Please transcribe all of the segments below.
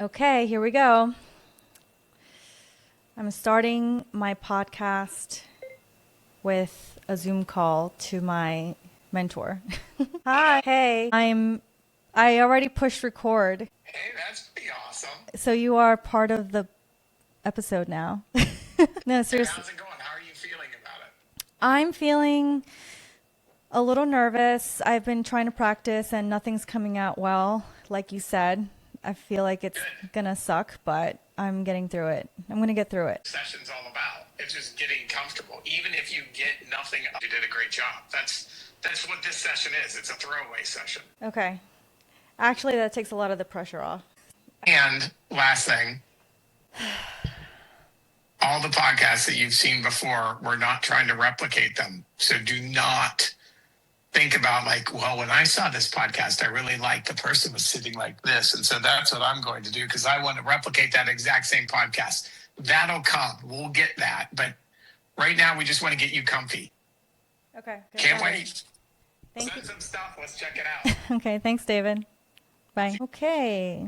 Okay, here we go. I'm starting my podcast with a Zoom call to my mentor. Hi. Hey, I already pushed record. Hey, that's pretty awesome. So you are part of the episode now. No, Hey, seriously. how's it going? How are you feeling about it? I'm feeling a little nervous. I've been trying to practice and nothing's coming out well, like you said. I feel like it's Good. gonna suck, but I'm getting through it. I'm gonna get through it. Session's all about. It's just getting comfortable. Even if you get nothing, you did a great job. That's what this session is. It's a throwaway session. Okay. Actually, that takes a lot of the pressure off. And last thing, all the podcasts that you've seen before, we're not trying to replicate them. So do not think about like, well, when I saw this podcast, I really liked the person was sitting like this. And so that's what I'm going to do because I want to replicate that exact same podcast. That'll come. We'll get that. But right now, we just want to get you comfy. Okay. Good. Can't Got it. wait. Thank you. Send some stuff. Let's check it out. Okay. Thanks, David. Bye. Okay.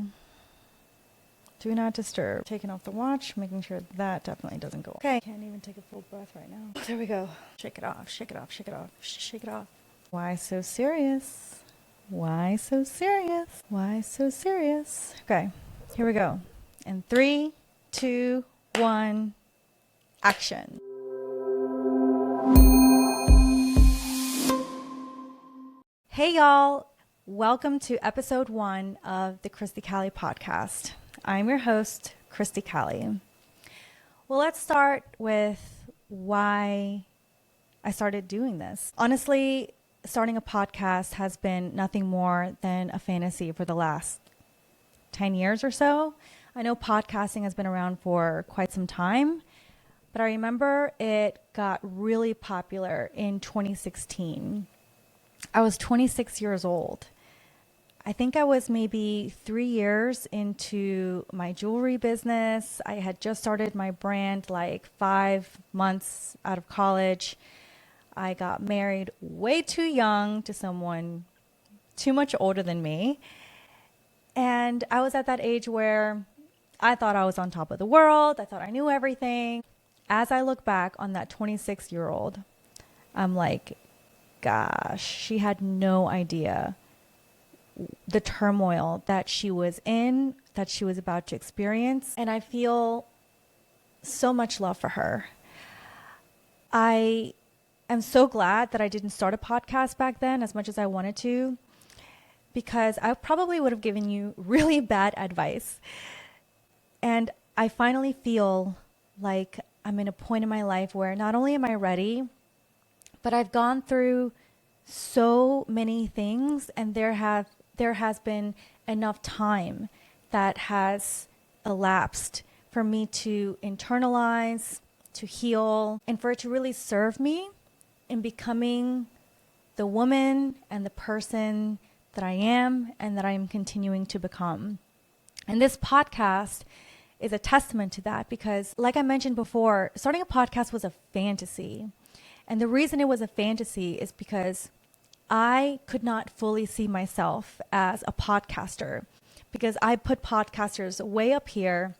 Do not disturb. Taking off the watch, making sure that definitely doesn't go off. Okay. Can't even take a full breath right now. Oh, there we go. Shake it off. Shake it off. Shake it off. Shake it off. Why so serious? Why so serious? Why so serious? Okay. Here we go. In 3, 2, 1, action. Hey, y'all. Welcome to episode 1 of the Christy Callie podcast. I'm your host, Christy Callie. Well, let's start with why I started doing this. Honestly, starting a podcast has been nothing more than a fantasy for the last 10 years or so. I know podcasting has been around for quite some time, but I remember it got really popular in 2016. I was 26 years old. I think I was maybe 3 years into my jewelry business. I had just started my brand like 5 months out of college. I got married way too young to someone too much older than me. And I was at that age where I thought I was on top of the world. I thought I knew everything. As I look back on that 26-year-old, I'm like, gosh, she had no idea the turmoil that she was in, that she was about to experience. And I feel so much love for her. I am so glad that I didn't start a podcast back then as much as I wanted to, because I probably would have given you really bad advice. And I finally feel like I'm in a point in my life where not only am I ready, but I've gone through so many things, and there has been enough time that has elapsed for me to internalize, to heal, and for it to really serve me in becoming the woman and the person that I am and that I am continuing to become. And this podcast is a testament to that because, like I mentioned before, starting a podcast was a fantasy. And the reason it was a fantasy is because I could not fully see myself as a podcaster because I put podcasters way up here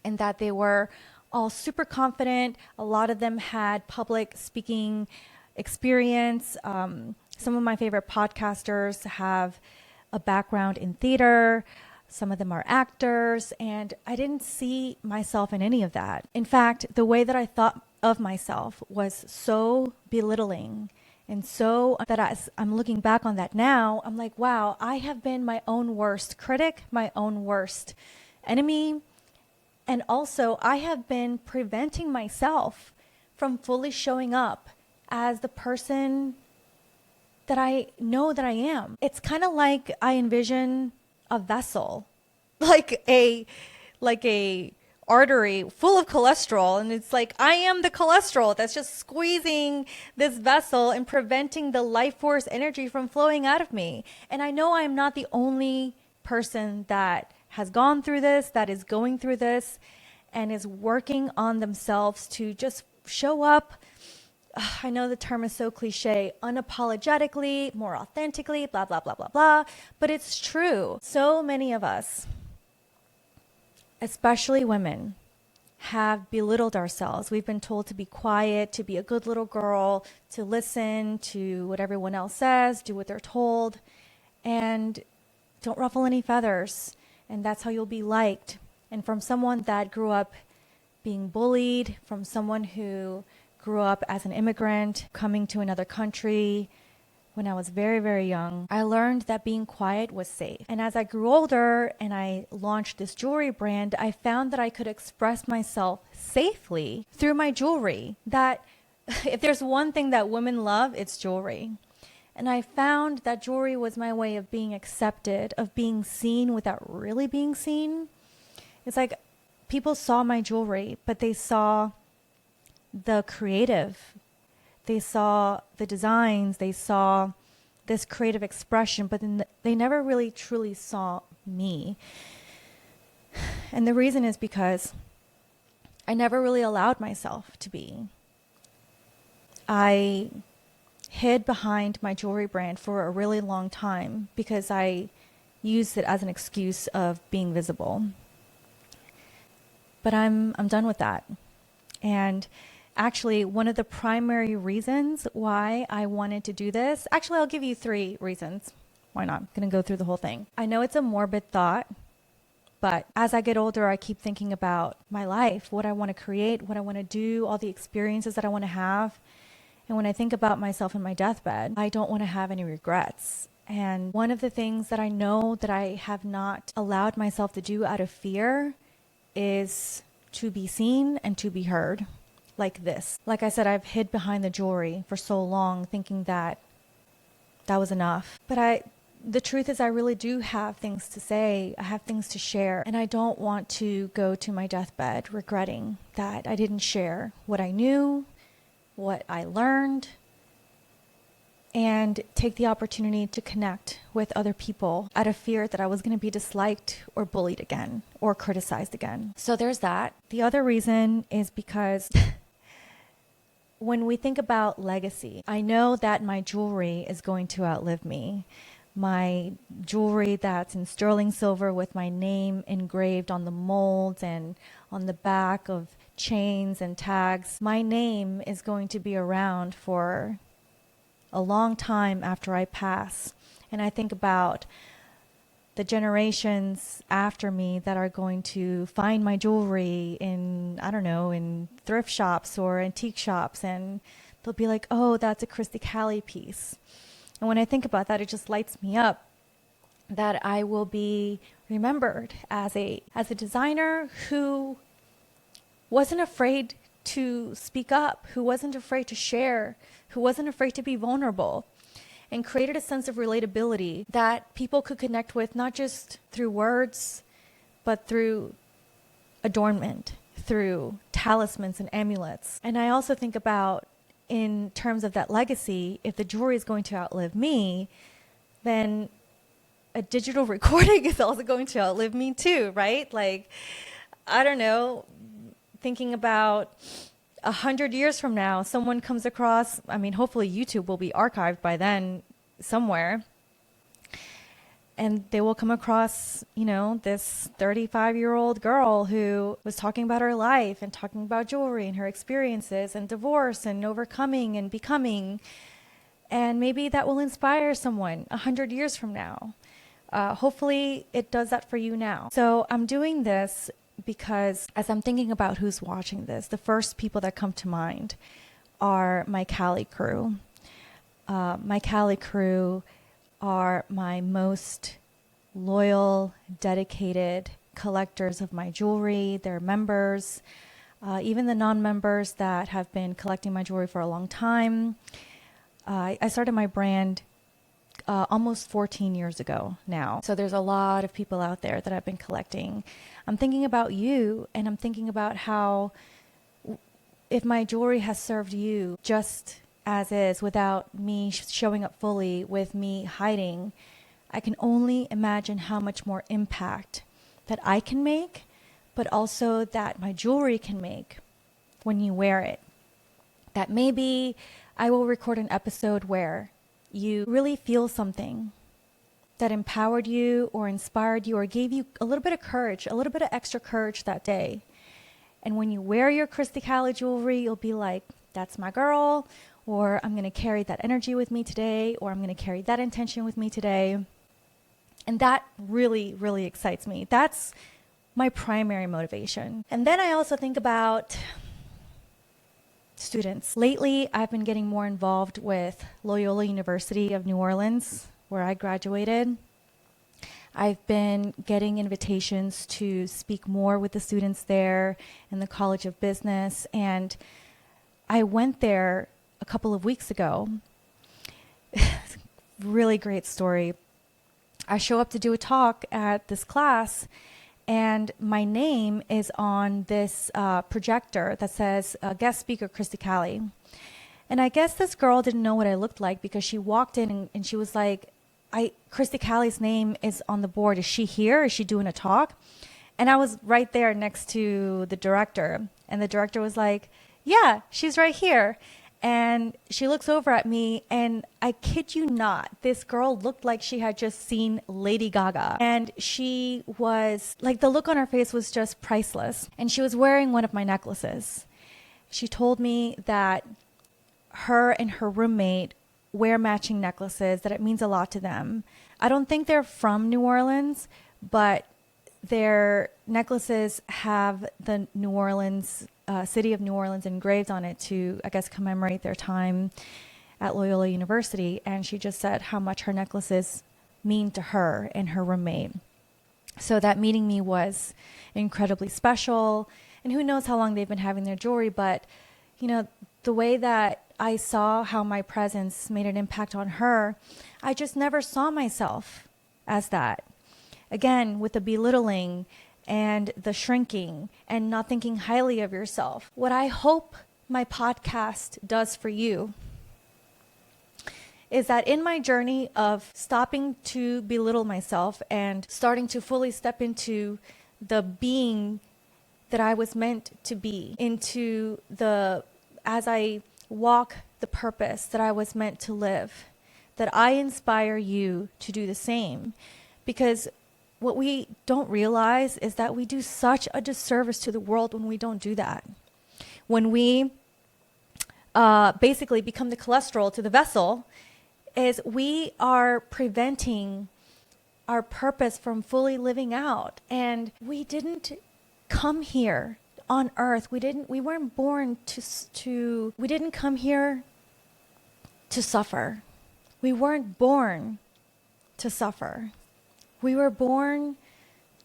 and that they were all super confident. A lot of them had public speaking experience. Some of my favorite podcasters have a background in theater. Some of them are actors, and I didn't see myself in any of that. In fact, the way that I thought of myself was so belittling. And so that as I'm looking back on that now, I'm like, wow, I have been my own worst critic, my own worst enemy. And also, I have been preventing myself from fully showing up as the person that I know that I am. It's kind of like I envision a vessel, like a artery full of cholesterol, and it's like I am the cholesterol that's just squeezing this vessel and preventing the life force energy from flowing out of me. And I know I'm not the only person that has gone through this, that is going through this, and is working on themselves to just show up. I know the term is so cliche, unapologetically, more authentically, blah, blah, blah, blah, blah, but it's true. So many of us especially women, have belittled ourselves. We've been told to be quiet, to be a good little girl, to listen to what everyone else says, do what they're told, and don't ruffle any feathers. And that's how you'll be liked. And from someone that grew up being bullied, from someone who grew up as an immigrant coming to another country, when I was very, very young, I learned that being quiet was safe. And as I grew older and I launched this jewelry brand, I found that I could express myself safely through my jewelry. That if there's one thing that women love, it's jewelry. And I found that jewelry was my way of being accepted, of being seen without really being seen. It's like people saw my jewelry, but they saw the creative. They saw the designs, they saw this creative expression, but then they never really truly saw me. And the reason is because I never really allowed myself to be. I hid behind my jewelry brand for a really long time because I used it as an excuse of being visible. But I'm done with that. And actually, one of the primary reasons why I wanted to do this, actually, I'll give you 3 reasons. Why not? I'm going to go through the whole thing. I know it's a morbid thought, but as I get older, I keep thinking about my life, what I want to create, what I want to do, all the experiences that I want to have. And when I think about myself in my deathbed, I don't want to have any regrets. And one of the things that I know that I have not allowed myself to do out of fear is to be seen and to be heard. Like this. Like I said, I've hid behind the jewelry for so long thinking that that was enough. But the truth is I really do have things to say. I have things to share. And I don't want to go to my deathbed regretting that I didn't share what I knew, what I learned, and take the opportunity to connect with other people out of fear that I was going to be disliked or bullied again or criticized again. So there's that. The other reason is because when we think about legacy, I know that my jewelry is going to outlive me. My jewelry that's in sterling silver with my name engraved on the molds and on the back of chains and tags, my name is going to be around for a long time after I pass. And I think about the generations after me that are going to find my jewelry in, I don't know, in thrift shops or antique shops, and they'll be like, oh, that's a Christy Calley piece. And when I think about that, it just lights me up that I will be remembered as a designer who wasn't afraid to speak up, who wasn't afraid to share, who wasn't afraid to be vulnerable, and created a sense of relatability that people could connect with, not just through words, but through adornment, through talismans and amulets. And I also think about, in terms of that legacy, if the jewelry is going to outlive me, then a digital recording is also going to outlive me too, right? Like, I don't know, thinking about 100 years from now, someone comes across, I mean, hopefully YouTube will be archived by then somewhere, and they will come across, this 35-year-old girl who was talking about her life and talking about jewelry and her experiences and divorce and overcoming and becoming. And maybe that will inspire someone 100 years from now. Hopefully it does that for you now. So I'm doing this because as I'm thinking about who's watching this, the first people that come to mind are my Cali crew. My Cali crew are my most loyal, dedicated collectors of my jewelry. They're members, even the non-members that have been collecting my jewelry for a long time. I started my brand almost 14 years ago now. So there's a lot of people out there that I've been collecting. I'm thinking about you, and I'm thinking about how if my jewelry has served you just as is, without me showing up fully, with me hiding, I can only imagine how much more impact that I can make, but also that my jewelry can make when you wear it. That maybe I will record an episode where you really feel something that empowered you or inspired you or gave you a little bit of courage, a little bit of extra courage that day. And when you wear your Christy Cali jewelry, you'll be like, that's my girl, or I'm going to carry that energy with me today, or I'm going to carry that intention with me today. And that really, really excites me. That's my primary motivation. And then I also think about students. Lately, I've been getting more involved with Loyola University of New Orleans, where I graduated. I've been getting invitations to speak more with the students there in the College of Business. And I went there a couple of weeks ago. Really great story. I show up to do a talk at this class, and my name is on this projector that says guest speaker Christy Cali. And I guess this girl didn't know what I looked like because she walked in and she was like, Christy Cali's name is on the board. Is she here? Is she doing a talk? And I was right there next to the director. And the director was like, yeah, she's right here. And she looks over at me, and I kid you not, this girl looked like she had just seen Lady Gaga. And she was like, the look on her face was just priceless. And she was wearing one of my necklaces. She told me that her and her roommate wear matching necklaces, that it means a lot to them. I don't think they're from New Orleans, but their necklaces have the New Orleans, city of New Orleans engraved on it to, I guess, commemorate their time at Loyola University. And she just said how much her necklaces mean to her and her roommate. So that meeting me was incredibly special. And who knows how long they've been having their jewelry, but, you know, the way that I saw how my presence made an impact on her, I just never saw myself as that. Again, with the belittling and the shrinking and not thinking highly of yourself. What I hope my podcast does for you is that in my journey of stopping to belittle myself and starting to fully step into the being that I was meant to be, as I walk the purpose that I was meant to live, that I inspire you to do the same. Because what we don't realize is that we do such a disservice to the world when we don't do that. When we basically become the cholesterol to the vessel, is we are preventing our purpose from fully living out. And we didn't come here on earth. We weren't born we didn't come here to suffer. We weren't born to suffer. We were born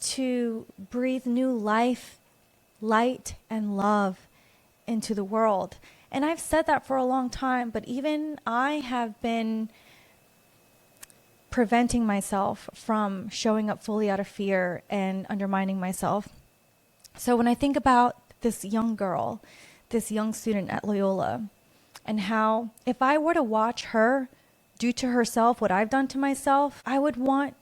to breathe new life, light, and love into the world. And I've said that for a long time, but even I have been preventing myself from showing up fully out of fear and undermining myself. So when I think about this young girl, this young student at Loyola, and how if I were to watch her do to herself what I've done to myself, I would want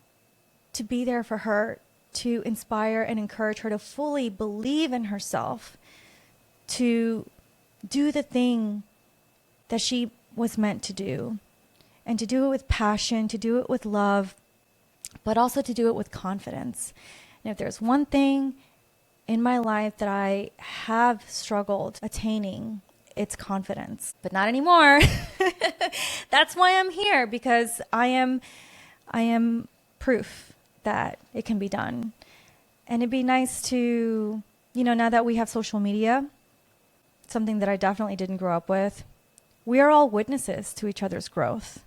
to be there for her, to inspire and encourage her to fully believe in herself, to do the thing that she was meant to do, and to do it with passion, to do it with love, but also to do it with confidence. And if there's one thing in my life that I have struggled attaining, it's confidence, but not anymore. That's why I'm here, because I am proof that it can be done. And it'd be nice to, now that we have social media, something that I definitely didn't grow up with, we are all witnesses to each other's growth.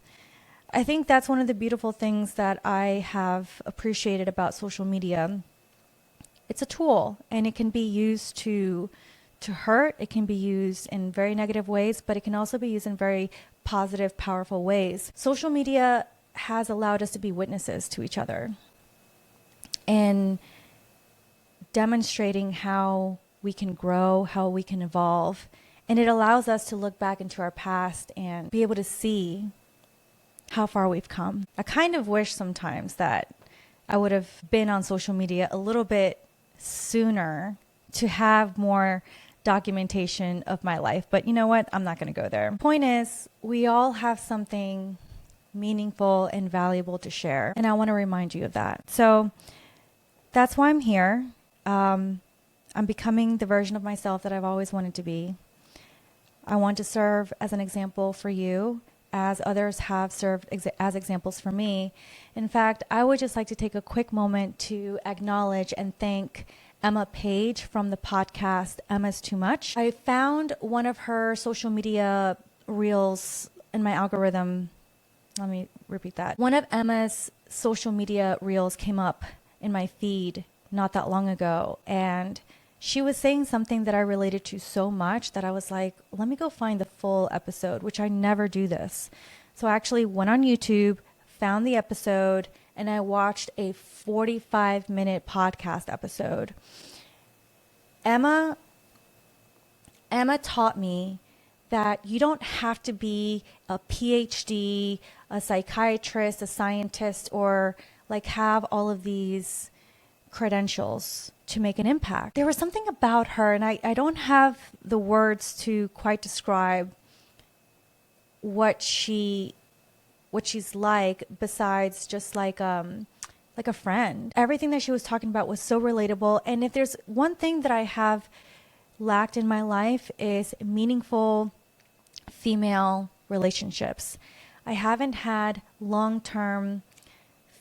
I think that's one of the beautiful things that I have appreciated about social media. It's a tool, and it can be used to hurt. It can be used in very negative ways, but it can also be used in very positive, powerful ways. Social media has allowed us to be witnesses to each other and demonstrating how we can grow, how we can evolve. And it allows us to look back into our past and be able to see how far we've come. I kind of wish sometimes that I would have been on social media a little bit sooner to have more documentation of my life. But you know what? I'm not going to go there. Point is, we all have something meaningful and valuable to share. And I want to remind you of that. So that's why I'm here. I'm becoming the version of myself that I've always wanted to be. I want to serve as an example for you, as others have served as examples for me. In fact, I would just like to take a quick moment to acknowledge and thank Emma Page from the podcast Emma's Too Much. I found one of her social media reels in my algorithm. Let me repeat that. One of Emma's social media reels came up in my feed not that long ago, and she was saying something that I related to so much that I was like, let me go find the full episode, which I never do this. So I actually went on YouTube, found the episode, and I watched a 45-minute podcast episode. Emma taught me that you don't have to be a PhD, a psychiatrist, a scientist, or like have all of these credentials to make an impact. There was something about her, and I don't have the words to quite describe what she's like, besides just like a friend. Everything that she was talking about was so relatable. And if there's one thing that I have lacked in my life is meaningful female relationships. I haven't had long-term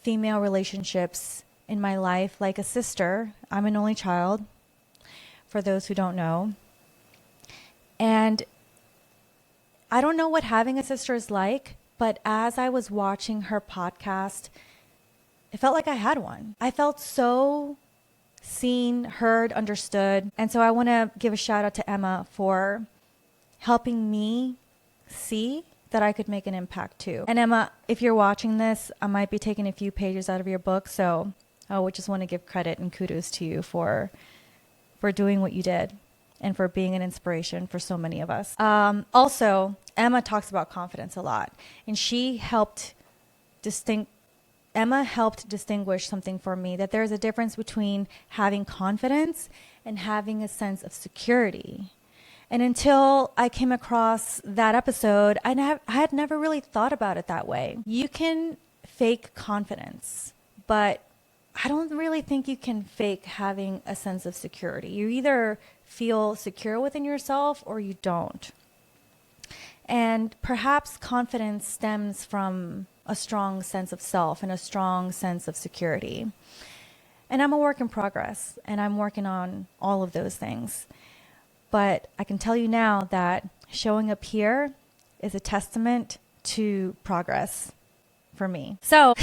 female relationships in my life, like a sister. I'm an only child, for those who don't know. And I don't know what having a sister is like, but as I was watching her podcast, it felt like I had one. I felt so seen, heard, understood. And so I want to give a shout out to Emma for helping me see that I could make an impact too. And Emma, if you're watching this, I might be taking a few pages out of your book, so I would just want to give credit and kudos to you for doing what you did and for being an inspiration for so many of us. Also, Emma talks about confidence a lot, and Emma helped distinguish something for me, that there's a difference between having confidence and having a sense of security. And until I came across that episode, I had never really thought about it that way. You can fake confidence, but I don't really think you can fake having a sense of security. You either feel secure within yourself or you don't. And perhaps confidence stems from a strong sense of self and a strong sense of security. And I'm a work in progress, and I'm working on all of those things. But I can tell you now that showing up here is a testament to progress for me. So,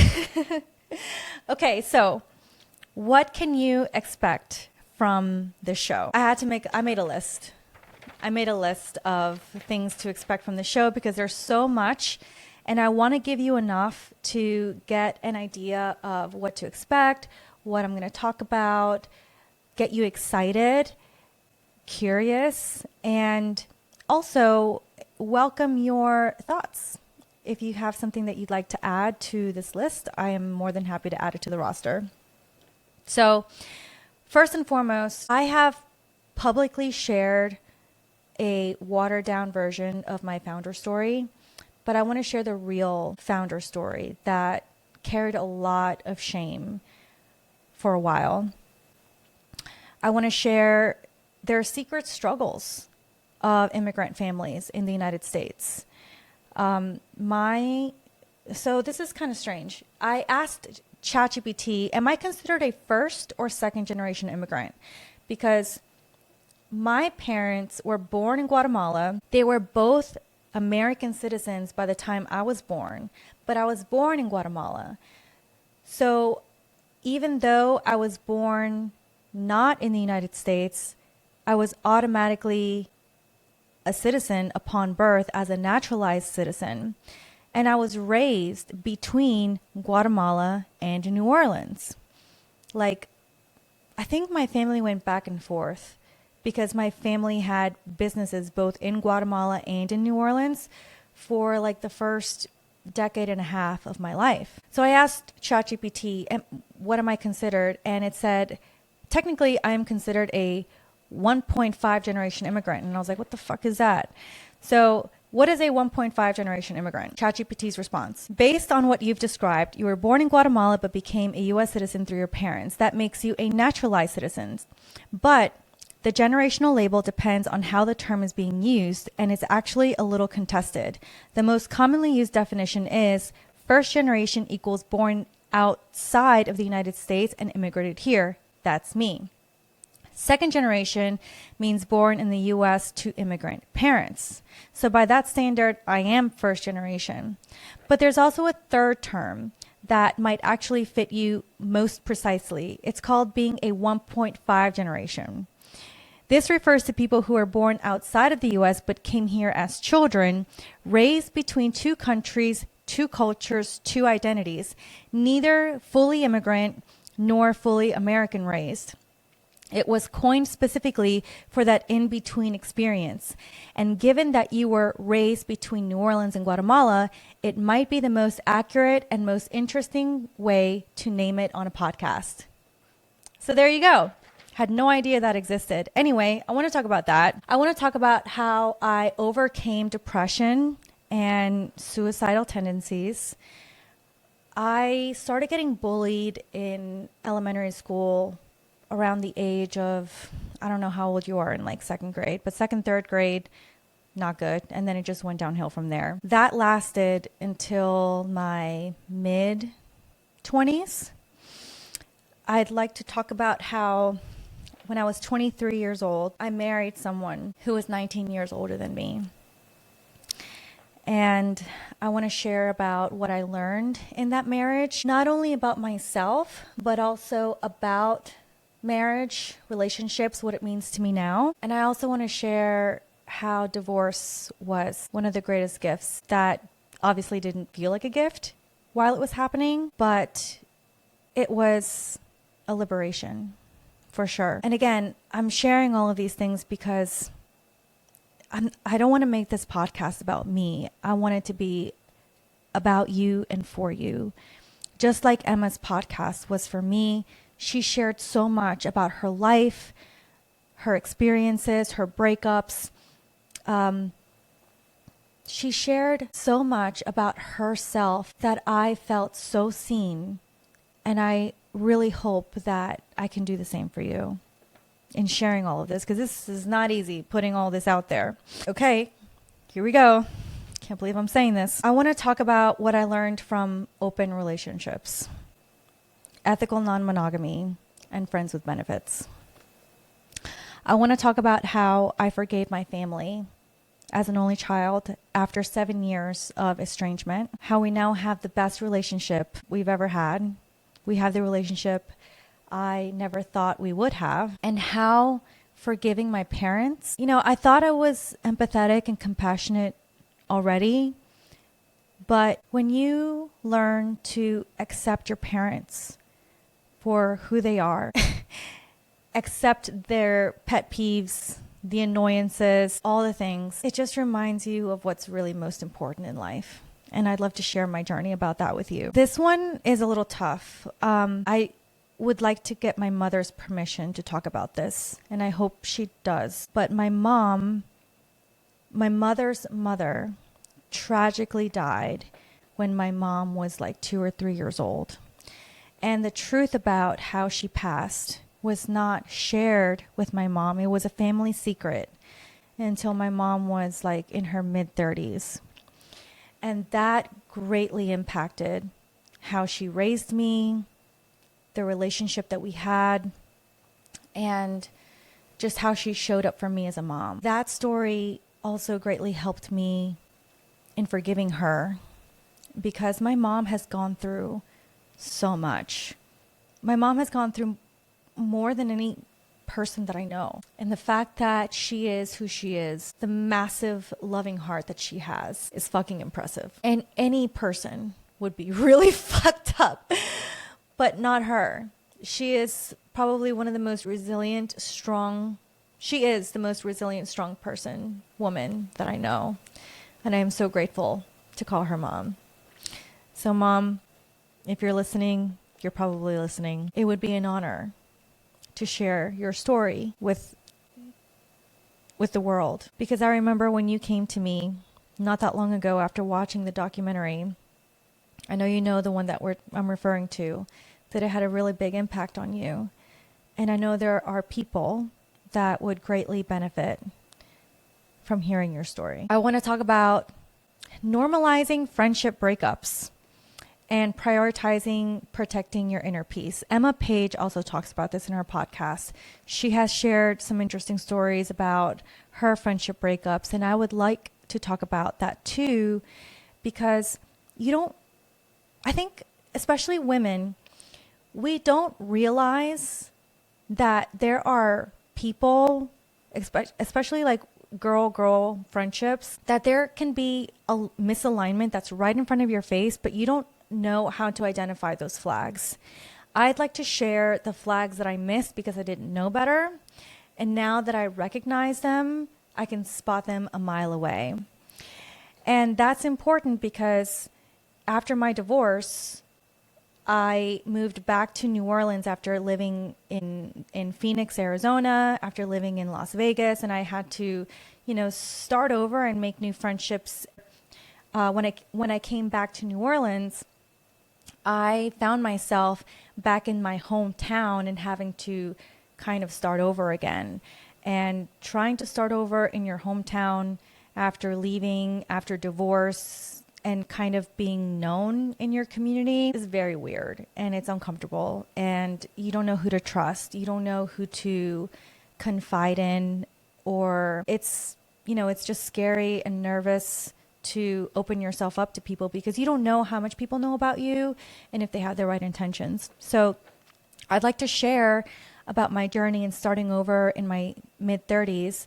okay, so what can you expect from this show? I made a list. I made a list of things to expect from the show because there's so much, and I want to give you enough to get an idea of what to expect, what I'm going to talk about, get you excited, curious, and also welcome your thoughts. If you have something that you'd like to add to this list, I am more than happy to add it to the roster. So, first and foremost, I have publicly shared a watered down version of my founder story, but I want to share the real founder story that carried a lot of shame for a while. I want to share their secret struggles of immigrant families in the United States. So this is kind of strange. I asked ChatGPT, am I considered a first or second generation immigrant? Because my parents were born in Guatemala. They were both American citizens by the time I was born, but I was born in Guatemala. So even though I was born not in the United States, I was automatically a citizen upon birth as a naturalized citizen. And I was raised between Guatemala and New Orleans. Like, I think my family went back and forth because my family had businesses both in Guatemala and in New Orleans for like the first decade and a half of my life. So I asked ChatGPT, what am I considered? And it said, technically, I am considered a 1.5 generation immigrant. And I was like, what the fuck is that? So What is a 1.5 generation immigrant? ChatGPT's response. Based on what you've described, you were born in Guatemala but became a U.S. citizen through your parents. That makes you a naturalized citizen. But the generational label depends on how the term is being used, and it's actually a little contested. The most commonly used definition is first generation equals born outside of the United States and immigrated here. That's me. Second generation means born in the U.S. to immigrant parents. So by that standard, I am first generation. But there's also a third term that might actually fit you most precisely. It's called being a 1.5 generation. This refers to people who are born outside of the U.S. but came here as children, raised between two countries, two cultures, two identities, neither fully immigrant nor fully American raised. It was coined specifically for that in-between experience. And given that you were raised between New Orleans and Guatemala, it might be the most accurate and most interesting way to name it on a podcast. So there you go. Had no idea that existed. Anyway, I want to talk about that. I want to talk about how I overcame depression and suicidal tendencies. I started getting bullied in elementary school around the age of, I don't know how old you are in like second grade, but second, third grade, not good. And then it just went downhill from there. That lasted until my mid 20s. I'd like to talk about how when I was 23 years old, I married someone who was 19 years older than me. And I want to share about what I learned in that marriage, not only about myself, but also about marriage, relationships, what it means to me now. And I also want to share how divorce was one of the greatest gifts that obviously didn't feel like a gift while it was happening, but it was a liberation for sure. And again, I'm sharing all of these things because I don't want to make this podcast about me. I want it to be about you and for you. Just like Emma's podcast was for me. She shared so much about her life, her experiences, her breakups. She shared so much about herself that I felt so seen. And I really hope that I can do the same for you in sharing all of this, because this is not easy putting all this out there. Okay, here we go. Can't believe I'm saying this. I want to talk about what I learned from open relationships, ethical non-monogamy, and friends with benefits. I want to talk about how I forgave my family as an only child after 7 years of estrangement, how we now have the best relationship we've ever had. We have the relationship I never thought we would have, and how forgiving my parents. You know, I thought I was empathetic and compassionate already, but when you learn to accept your parents for who they are, accept their pet peeves, the annoyances, all the things, it just reminds you of what's really most important in life. And I'd love to share my journey about that with you. This one is a little tough. I would like to get my mother's permission to talk about this, and I hope she does. But my mother's mother, tragically died when my mom was like 2 or 3 years old. And the truth about how she passed was not shared with my mom. It was a family secret until my mom was like in her mid-30s. And that greatly impacted how she raised me, the relationship that we had, and just how she showed up for me as a mom. That story also greatly helped me in forgiving her, because my mom has gone through so much. My mom has gone through more than any person that I know. And the fact that she is who she is, the massive loving heart that she has, is fucking impressive. And any person would be really fucked up, but not her. She is probably one of the most resilient, strong. She is the most resilient, strong woman that I know. And I am so grateful to call her mom. So Mom, if you're listening, you're probably listening. It would be an honor to share your story with the world. Because I remember when you came to me not that long ago after watching the documentary. I know you know the one that I'm referring to, that it had a really big impact on you. And I know there are people that would greatly benefit from hearing your story. I want to talk about normalizing friendship breakups and prioritizing protecting your inner peace. Emma Page also talks about this in her podcast. She has shared some interesting stories about her friendship breakups, and I would like to talk about that too, because I think, especially women, we don't realize that there are people, especially like girl-girl friendships, that there can be a misalignment that's right in front of your face, but you don't know how to identify those flags. I'd like to share the flags that I missed because I didn't know better. And now that I recognize them, I can spot them a mile away. And that's important because after my divorce, I moved back to New Orleans after living in Phoenix, Arizona, after living in Las Vegas, and I had to, start over and make new friendships. When I came back to New Orleans, I found myself back in my hometown and having to kind of start over again. And trying to start over in your hometown after leaving, after divorce, and kind of being known in your community is very weird and it's uncomfortable. And you don't know who to trust. You don't know who to confide in, or it's just scary and nervous to open yourself up to people because you don't know how much people know about you and if they have the right intentions. So I'd like to share about my journey in starting over in my mid-30s,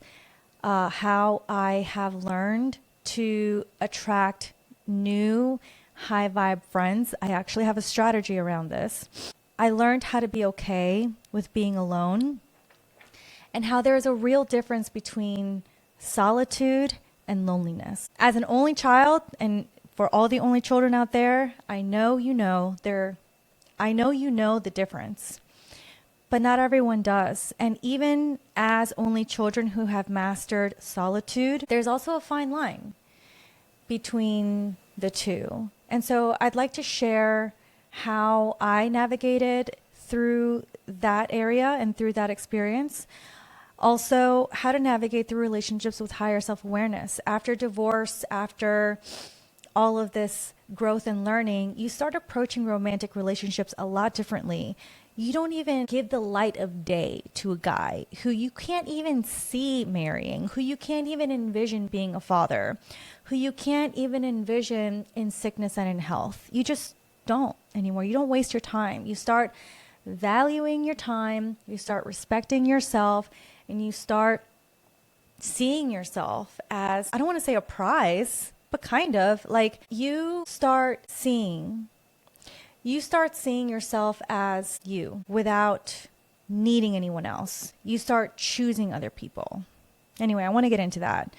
how I have learned to attract new high vibe friends. I actually have a strategy around this. I learned how to be okay with being alone and how there is a real difference between solitude and loneliness. As an only child, and for all the only children out there, I know you know the difference. But not everyone does. And even as only children who have mastered solitude, there's also a fine line between the two. And so I'd like to share how I navigated through that area and through that experience. Also, how to navigate through relationships with higher self-awareness. After divorce, after all of this growth and learning, you start approaching romantic relationships a lot differently. You don't even give the light of day to a guy who you can't even see marrying, who you can't even envision being a father, who you can't even envision in sickness and in health. You just don't anymore. You don't waste your time. You start valuing your time. You start respecting yourself, and you start seeing yourself as, I don't want to say a prize, but kind of like you start seeing yourself as you without needing anyone else. You start choosing other people. Anyway, I want to get into that.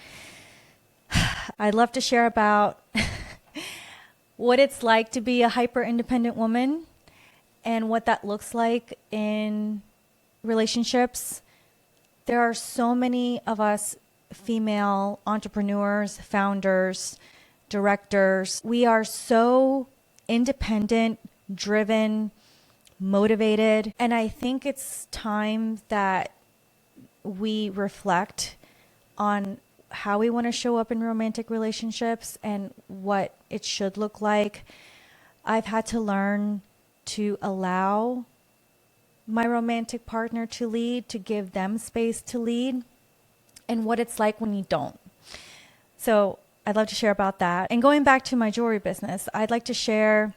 I'd love to share about what it's like to be a hyper independent woman and what that looks like in relationships. There are so many of us female entrepreneurs, founders, directors. We are so independent, driven, motivated. And I think it's time that we reflect on how we want to show up in romantic relationships and what it should look like. I've had to learn to allow my romantic partner to lead, to give them space to lead, and what it's like when you don't. So I'd love to share about that. And going back to my jewelry business, I'd like to share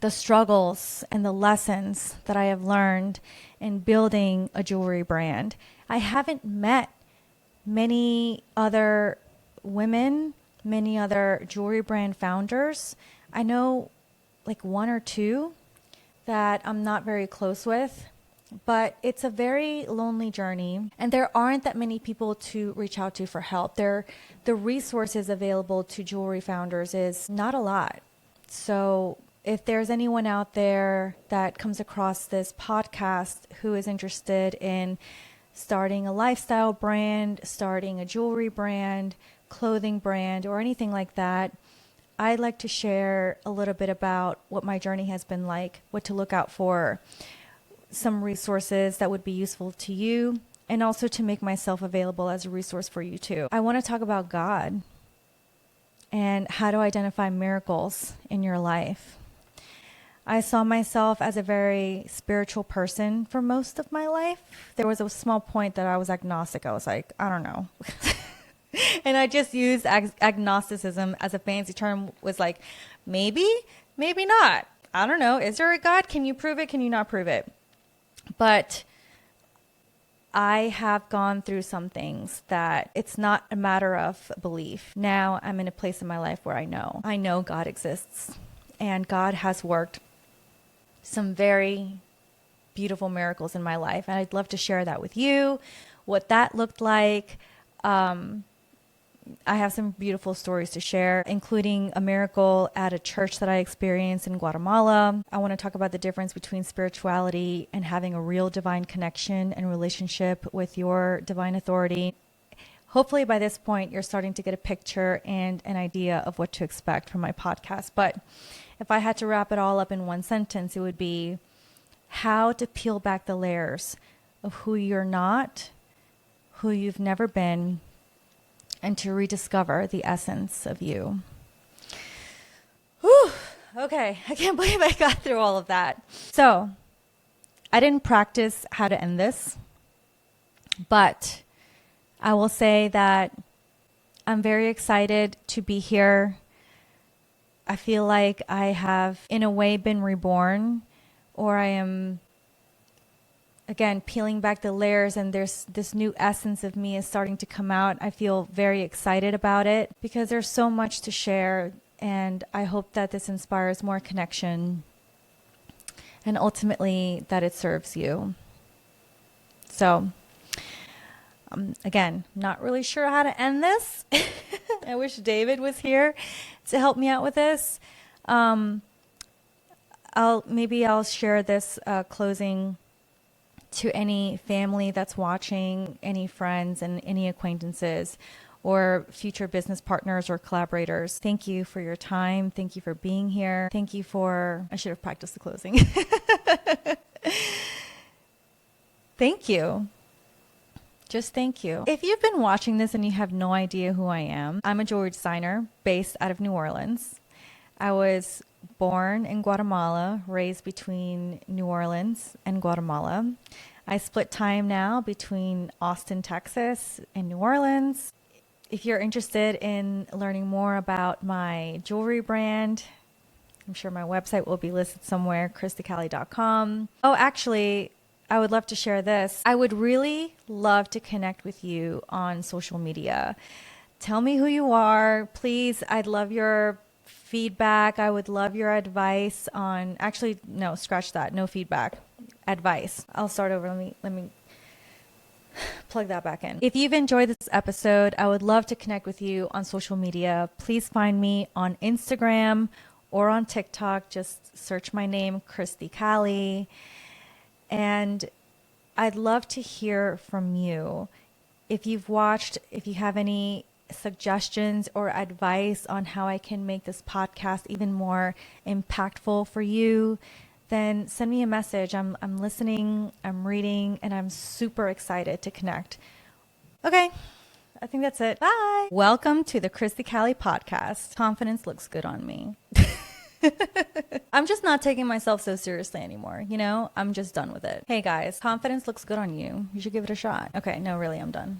the struggles and the lessons that I have learned in building a jewelry brand. I haven't met many other women, many other jewelry brand founders. I know like one or two that I'm not very close with, but it's a very lonely journey, and there aren't that many people to reach out to for help. The resources available to jewelry founders is not a lot. So if there's anyone out there that comes across this podcast who is interested in starting a lifestyle brand, starting a jewelry brand, clothing brand or anything like that, I'd like to share a little bit about what my journey has been like, what to look out for, some resources that would be useful to you, and also to make myself available as a resource for you too. I want to talk about God and how to identify miracles in your life. I saw myself as a very spiritual person for most of my life. There was a small point that I was agnostic. I was like, I don't know. And I just used agnosticism as a fancy term, was like, maybe, maybe not. I don't know. Is there a God? Can you prove it? Can you not prove it? But I have gone through some things that it's not a matter of belief. Now I'm in a place in my life where I know God exists, and God has worked some very beautiful miracles in my life. And I'd love to share that with you, what that looked like. I have some beautiful stories to share, including a miracle at a church that I experienced in Guatemala. I want to talk about the difference between spirituality and having a real divine connection and relationship with your divine authority. Hopefully by this point, you're starting to get a picture and an idea of what to expect from my podcast. But if I had to wrap it all up in one sentence, it would be how to peel back the layers of who you're not, who you've never been, and to rediscover the essence of you. Whew. Okay, I can't believe I got through all of that. So, I didn't practice how to end this, but I will say that I'm very excited to be here. I feel like I have, in a way, been reborn, or I am, again, peeling back the layers, and there's this new essence of me is starting to come out. I feel very excited about it because there's so much to share, and I hope that this inspires more connection and ultimately that it serves you. So, again, not really sure how to end this. I wish David was here to help me out with this. I'll share this closing to any family that's watching, any friends and any acquaintances or future business partners or collaborators. Thank you for your time. Thank you for being here. Thank you for, I should have practiced the closing. Thank you. Just thank you. If you've been watching this and you have no idea who I am, I'm a jewelry designer based out of New Orleans. I was born in Guatemala, raised between New Orleans and Guatemala. I split time now between Austin, Texas and New Orleans. If you're interested in learning more about my jewelry brand, I'm sure my website will be listed somewhere, christicali.com. Oh, actually, I would love to share this. I would really love to connect with you on social media. Tell me who you are. Please, I'd love your feedback. I would love your advice on, actually, no, scratch that. No feedback. Advice. I'll start over. Let me plug that back in. If you've enjoyed this episode, I would love to connect with you on social media. Please find me on Instagram or on TikTok. Just search my name, Christy Cali. And I'd love to hear from you. If you've watched, if you have any suggestions or advice on how I can make this podcast even more impactful for you, then send me a message. I'm listening, I'm reading, and I'm super excited to connect. Okay, I think that's it. Bye. Welcome to the Christy Cali podcast. Confidence looks good on me. I'm just not taking myself so seriously anymore. You know, I'm just done with it. Hey guys, confidence looks good on you. You should give it a shot. Okay, no, really, I'm done.